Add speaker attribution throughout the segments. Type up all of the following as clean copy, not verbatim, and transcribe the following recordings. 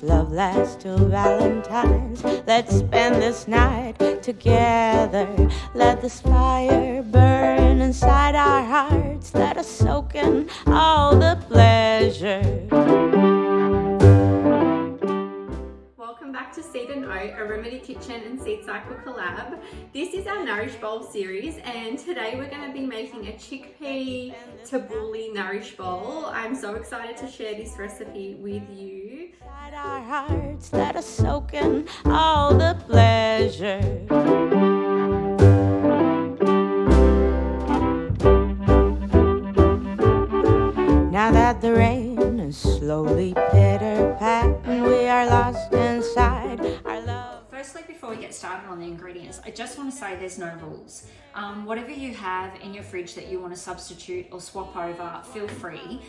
Speaker 1: this love last till Valentine's. Let's spend this night together. Let this fire burn inside our hearts. Let us soak in all the pleasure.
Speaker 2: Welcome back to Seed Oat, a Remedy Kitchen and Seed Cycle collab. This is our Nourish Bowl series, and today we're going to be making a chickpea Tabbouleh Nourish Bowl. I'm so excited to share this recipe with you.
Speaker 1: Inside our hearts, let us soak in all the pleasure. Now that the rain is slowly pitter-patting, we are lost inside our love.
Speaker 3: Firstly, before we get started on the ingredients, I just want to say there's no rules. Whatever you have in your fridge that you want to substitute or swap over, feel free.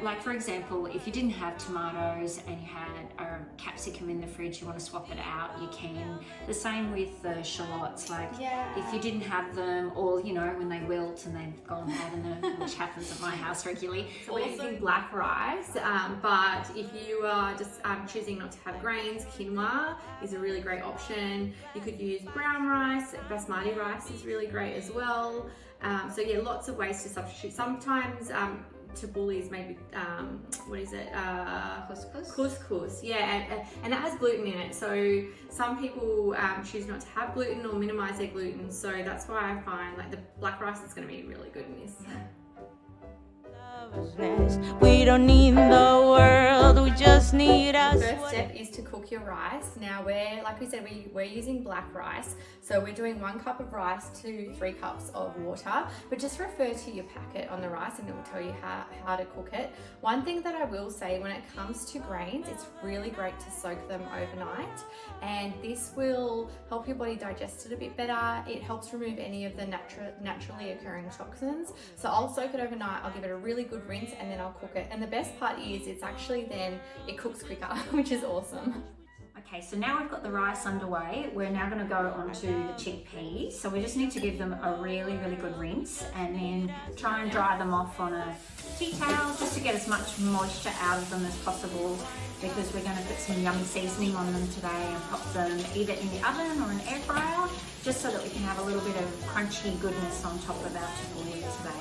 Speaker 3: Like for example, if you didn't have tomatoes and you had a capsicum in the fridge, you want to swap it out, you can. The same with the shallots, like if you didn't have them, or you know, when they wilt and they've gone bad in them, which happens at my house regularly.
Speaker 2: So we're using black rice, but if you are just choosing not to have grains, quinoa is a really great option. You could use brown rice, basmati rice is really great as well. So yeah, lots of ways to substitute. Sometimes tabbouleh is maybe what is it? Couscous. Yeah, and that has gluten in it. So some people choose not to have gluten or minimize their gluten. So that's why I find like the black rice is going to be really good in this.
Speaker 1: We don't need the world, we just need us.
Speaker 2: First step is to cook your rice. Now like we said, we're using black rice. So we're doing 1 cup of rice to 3 cups of water, but just refer to your packet on the rice and it will tell you how to cook it. One thing that I will say, when it comes to grains, it's really great to soak them overnight, and this will help your body digest it a bit better. It helps remove any of the naturally occurring toxins. So I'll soak it overnight, I'll give it a really good rinse, and then I'll cook it. And the best part is it's actually then it cooks quicker, which is awesome.
Speaker 3: Okay, so now we've got the rice underway. We're now going to go on to the chickpeas. So we just need to give them a really good rinse, and then try and dry them off on a tea towel just to get as much moisture out of them as possible, because we're going to put some yummy seasoning on them today and pop them either in the oven or an air fryer, just so that we can have a little bit of crunchy goodness on top of our tabbouleh today.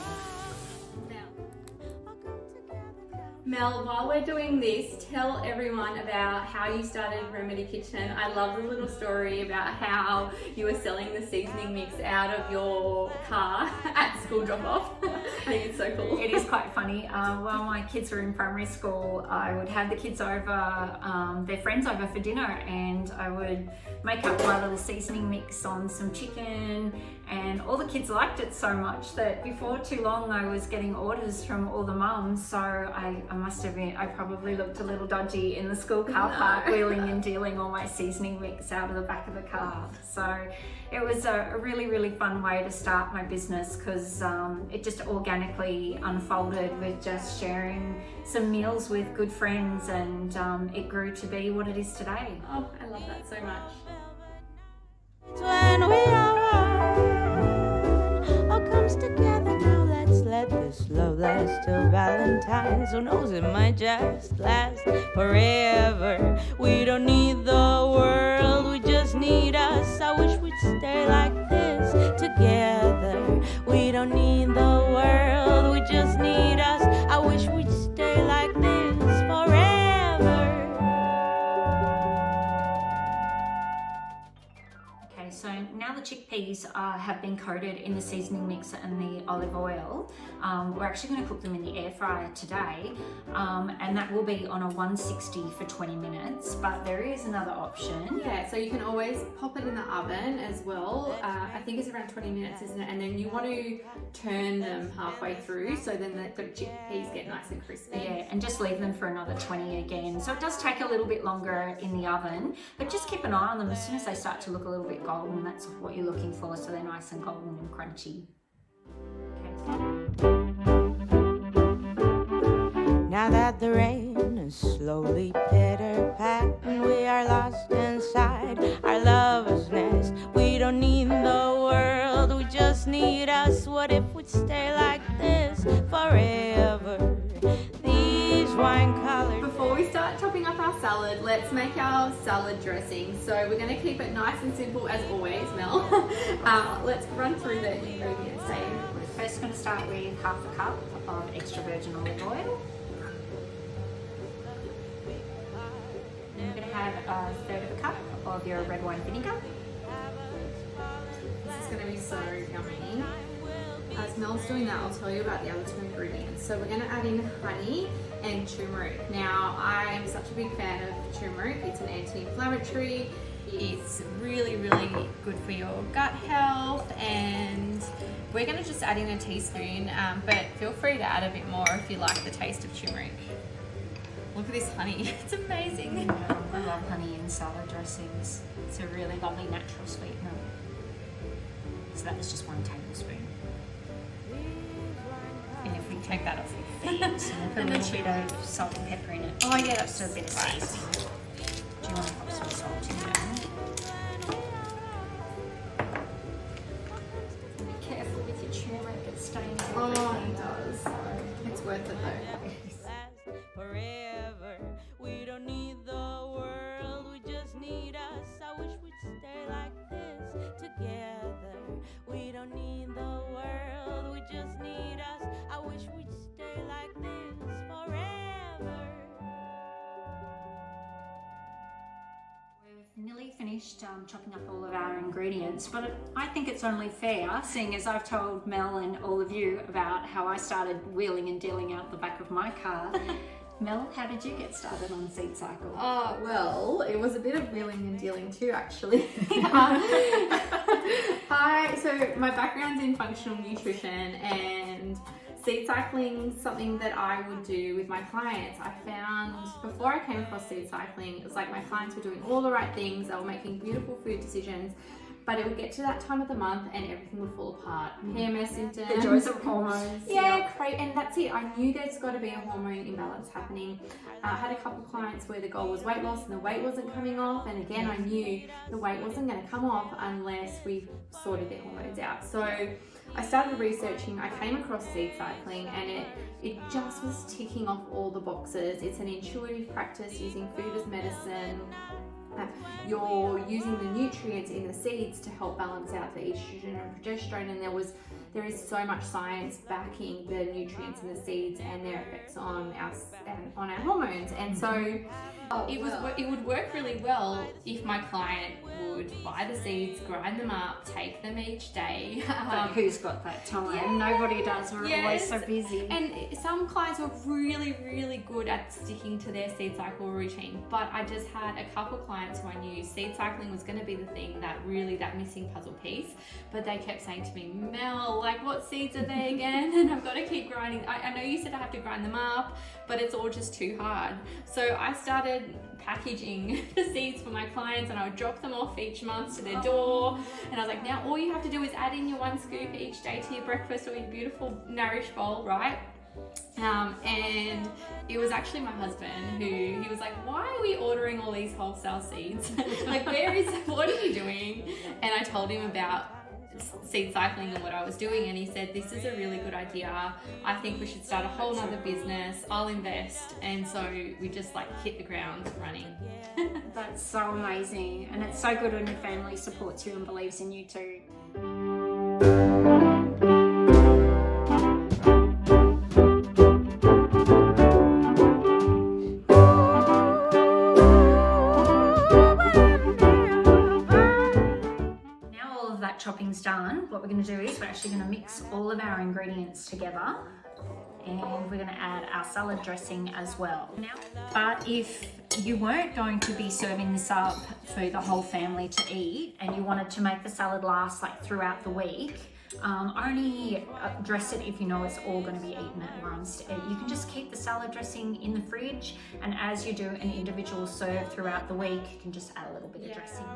Speaker 2: Mel, while we're doing this, tell everyone about how you started Remedy Kitchen. I love the little story about how you were selling the seasoning mix out of your car at school drop-off. I think it's so cool.
Speaker 3: It is quite funny. While my kids were in primary school, I would have the kids over, their friends over for dinner, and I would make up my little seasoning mix on some chicken, and all the kids liked it so much that before too long I was getting orders from all the mums. So I must admit, I probably looked a little dodgy in the school car park, wheeling and dealing all my seasoning mix out of the back of the car. So it was a really fun way to start my business, because it just organically unfolded with just sharing some meals with good friends, and it grew to be what it is today.
Speaker 2: Oh, I love that so much.
Speaker 1: When we are one, all comes together. Now let's let this love last till Valentine's. Who knows, it might just last forever. We don't need the world, we just need us. I wish we'd stay like this together. We don't need the world, we just need us. I wish we'd stay like this forever.
Speaker 3: So now the chickpeas have been coated in the seasoning mix and the olive oil. We're actually going to cook them in the air fryer today, and that will be on a 160 for 20 minutes, but there is another option.
Speaker 2: Yeah, so you can always pop it in the oven as well. I think it's around 20 minutes, isn't it? And then you want to turn them halfway through, so then the chickpeas get nice and crispy.
Speaker 3: Yeah, and just leave them for another 20 again. So it does take a little bit longer in the oven, but just keep an eye on them. As soon as they start to look a little bit golden, that's what you're looking for, so they're nice and golden and crunchy.
Speaker 1: Now that the rain is slowly pitter-patting, we are lost inside our lover's nest. We don't need the world, we just need us. What if we'd stay like this forever? These wine-colored...
Speaker 2: Before we start chopping up our our salad, let's make our salad dressing. So we're going to keep it nice and simple as always, Mel. Let's run through the ingredients, Dave.
Speaker 3: We're first going to start with half a cup of extra virgin olive oil. Then we're going to have a third of a cup of your red wine vinegar.
Speaker 2: This is going to be so yummy. As Mel's doing that, I'll tell you about the other two ingredients. So we're going to add in honey and turmeric. Now, I am such a big fan of turmeric. It's an anti-inflammatory. It's really, really good for your gut health, and we're going to just add in a teaspoon, but feel free to add a bit more if you like the taste of turmeric. Look at this honey, it's amazing.
Speaker 3: Yeah, I love honey in salad dressings. It's a really lovely natural sweetener. So that was just 1 tablespoon. And if we take that off your feet, we'll put a little bit of salt and pepper in it.
Speaker 2: Oh yeah, that's
Speaker 3: just a bit of seasoning. Do you want to pop some salt in there? Be careful with your turmeric, it stains everything.
Speaker 2: Oh, it does. It's worth it though.
Speaker 1: Forever, we don't need the world, we just need us. I wish we'd stay like this together. We don't need the world, we just need us. I wish we'd stay like this forever.
Speaker 3: We've nearly finished chopping up all of our ingredients, but I think it's only fair, seeing as I've told Mel and all of you about how I started wheeling and dealing out the back of my car. Mel, how did you get started on Seed Cycle?
Speaker 2: Oh, well, it was a bit of wheeling and dealing too, actually. So my background's in functional nutrition, and seed cycling is something that I would do with my clients. I found before I came across seed cycling, it was like my clients were doing all the right things, they were making beautiful food decisions, but it would get to that time of the month and everything would fall apart. PMS symptoms.
Speaker 3: The joys of hormones.
Speaker 2: Yeah, great. And that's it. I knew there's got to be a hormone imbalance happening. I had a couple of clients where the goal was weight loss and the weight wasn't coming off. And again, I knew the weight wasn't going to come off unless we sorted their hormones out. So I started researching. I came across seed cycling, and it just was ticking off all the boxes. It's an intuitive practice using food as medicine. You're using the nutrients in the seeds to help balance out the estrogen and progesterone, and there is so much science backing the nutrients in the seeds and their effects on our hormones. And so it would work really well if my client would buy the seeds, grind them up, take them each day.
Speaker 3: But who's got that time? Yeah. Nobody does. We're always so busy.
Speaker 2: And some clients were really, really good at sticking to their seed cycle routine. But I just had a couple clients who I knew seed cycling was going to be the thing that missing puzzle piece. But they kept saying to me, Mel, like, what seeds are they again? And I've got to keep grinding. I know you said I have to grind them up, but it's all just too hard. So I started packaging the seeds for my clients, and I would drop them off each month to their door. And I was like, now all you have to do is add in your 1 scoop each day to your breakfast or your beautiful Nourish Bowl, right? And it was actually my husband he was like, why are we ordering all these wholesale seeds? Like, what are you doing? And I told him about seed cycling and what I was doing, and he said, this is a really good idea. I think we should start a whole nother business. I'll invest. And so we just like hit the ground running.
Speaker 3: That's so amazing, and it's so good when your family supports you and believes in you too. Chopping's done, what we're going to do is we're actually going to mix all of our ingredients together, and we're going to add our salad dressing as well. But if you weren't going to be serving this up for the whole family to eat, and you wanted to make the salad last like throughout the week, only dress it if you know it's all going to be eaten at once. You can just keep the salad dressing in the fridge, and as you do an individual serve throughout the week, you can just add a little bit of dressing.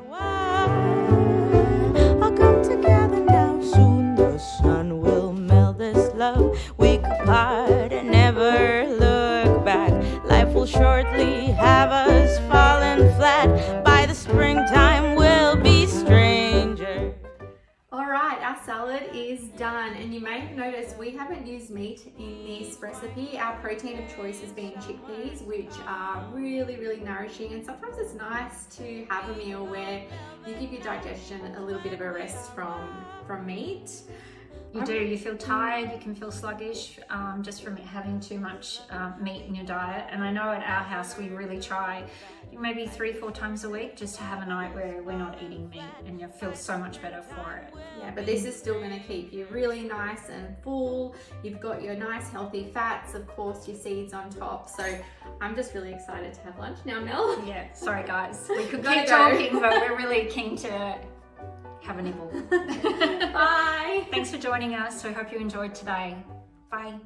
Speaker 1: I'll come together now. Soon the sun will melt this love. We could part and never look back. Life will shortly have us falling flat. By the springtime we'll be strangers.
Speaker 2: All right, our salad is done, and you may have noticed notice we haven't used meat in this recipe. Our protein of choice has been chickpeas, which are really, really nourishing. And sometimes it's nice to have a meal where you give your digestion a little bit of a rest from meat.
Speaker 3: You do, you feel tired, you can feel sluggish just from having too much meat in your diet. And I know at our house we really try maybe 3-4 times a week just to have a night where we're not eating meat, and you feel so much better for it.
Speaker 2: Yeah, but this is still going to keep you really nice and full. You've got your nice healthy fats, of course, your seeds on top. So I'm just really excited to have lunch now, Mel.
Speaker 3: Yeah, sorry guys, we could keep talking, but we're really keen to have a nibble.
Speaker 2: Bye.
Speaker 3: Thanks for joining us. I hope you enjoyed today. Bye.